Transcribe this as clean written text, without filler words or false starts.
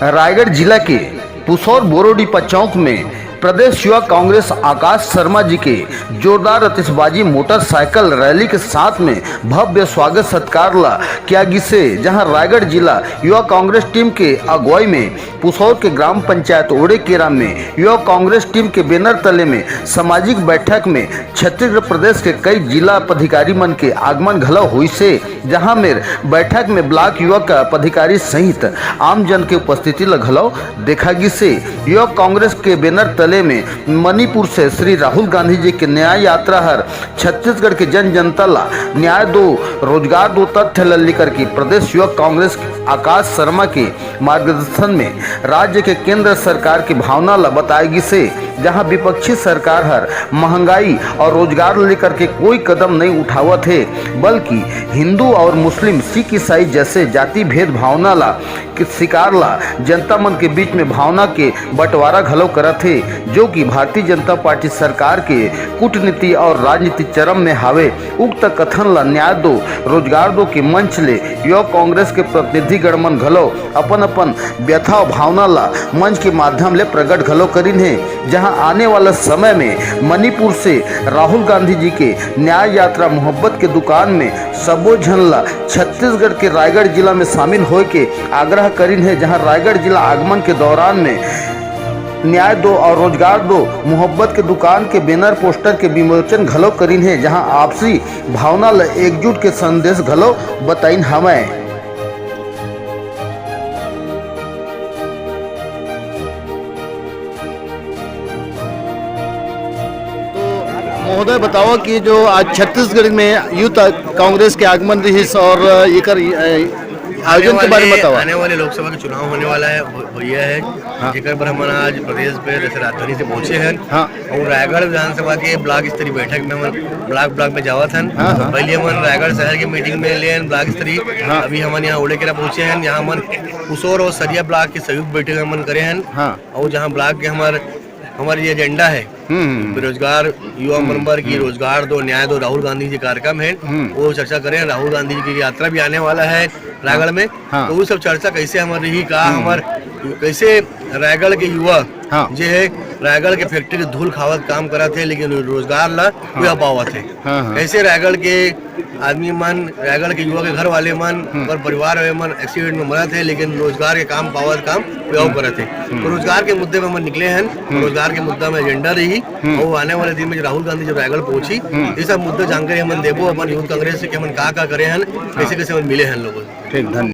रायगढ़ जिला के पुसौर बोरोडीपा चौक में प्रदेश युवा कांग्रेस आकाश शर्मा जी के जोरदार आतिशबाजी मोटरसाइकिल रैली के साथ में भव्य स्वागत सत्कार ला किया गिसे, जहां रायगढ़ जिला युवा कांग्रेस टीम के अगुवाई में पुसौर के ग्राम पंचायत ओड़े केरा में युवा कांग्रेस टीम के बैनर तले में सामाजिक बैठक में छत्तीसगढ़ प्रदेश के कई जिला पदाधिकारी मन के आगमन घलो हुई से, जहां में बैठक में ब्लॉक युवा पदाधिकारी सहित आम जन के उपस्थिति घलो देखा गिसे। युवा कांग्रेस के बैनर तले में मणिपुर से श्री राहुल गांधी जी के न्याय यात्रा हर छत्तीसगढ़ के जन जनता ला न्याय दो रोजगार दो तथ्य ला लेकर के प्रदेश युवा कांग्रेस आकाश शर्मा के मार्गदर्शन में राज्य के केंद्र सरकार की भावना ला बताएगी से, जहां विपक्षी सरकार हर महंगाई और रोजगार लेकर के कोई कदम नहीं उठावत है, बल्कि हिंदू और मुस्लिम सिख ईसाई जैसे जाति भेद भावना ला शिकार ला जनता मन के बीच में भावना के बंटवारा घलो करत है, जो कि भारतीय जनता पार्टी सरकार के कूटनीति और राजनीति चरम में हावे। उक्त कथन ला न्याय दो रोजगार दो के मंच ले युवा कांग्रेस के प्रतिनिधि गणमन घलो अपन अपन व्यथा और भावना ला मंच के माध्यम ले प्रकट घलो करिन है, जहां आने वाला समय में मणिपुर से राहुल गांधी जी के न्याय यात्रा मोहब्बत के दुकान में सबो झन ला छत्तीसगढ़ के रायगढ़ जिला में शामिल होए के आग्रह करिन है, जहां रायगढ़ जिला आगमन के दौरान में न्याय दो और रोजगार दो मोहब्बत के दुकान के बैनर पोस्टर के विमोचन घलो करिन है, जहां आपसी भावना ला एकजुट के संदेश घलो बताइन हमें। महोदय बताओ कि जो आज छत्तीसगढ़ में यूथ कांग्रेस के आगमन रही और ये आयोजन के बारे में बताओ। आने वाले लोकसभा का चुनाव होने वाला है भैया है। हाँ। जेकर पर हम आज प्रदेश पे राजधानी से पहुंचे हैं। हाँ। और रायगढ़ विधानसभा के ब्लॉक स्तरीय बैठक में हम ब्लॉक में जावा था। हाँ। पहले हम रायगढ़ शहर की मीटिंग में लिए ब्लॉक स्तरीय। हाँ। अभी हम यहाँ ओड़ेकेरा पहुंचे हैं, यहाँ हम पुसौर और सरिया ब्लॉक की संयुक्त बैठक हम करे हैं। हाँ। और जहाँ ब्लॉक के हमारी ये एजेंडा है बेरोजगार युवा मेंबर की रोजगार दो न्याय दो राहुल गांधी जी कार्यक्रम है, वो चर्चा करें। राहुल गांधी जी की यात्रा भी आने वाला है रायगढ़ में। हाँ। तो वो सब चर्चा कैसे हमारी रही का कैसे रायगढ़ के युवा जो है रायगढ़ के फैक्ट्री के धूल खावत काम करा थे, लेकिन रोजगार ला कोई पावा थे। कैसे रायगढ़ के आदमी मन रायगढ़ के युवा के घर वाले मन और परिवार वाले मन एक्सीडेंट में मरा थे, लेकिन रोजगार के काम पावत काम करे थे। तो रोजगार के मुद्दे में हम निकले हैं, रोजगार के मुद्दा में एजेंडा रही। और आने वाले दिन में राहुल गांधी जब रायगढ़ पहुंची ये सब मुद्दा जानकारी हम देवो अपन यूथ कांग्रेस से कि हम का करे हैं, कैसे कैसे मिले हैं लोगों। ठीक, धन्यवाद।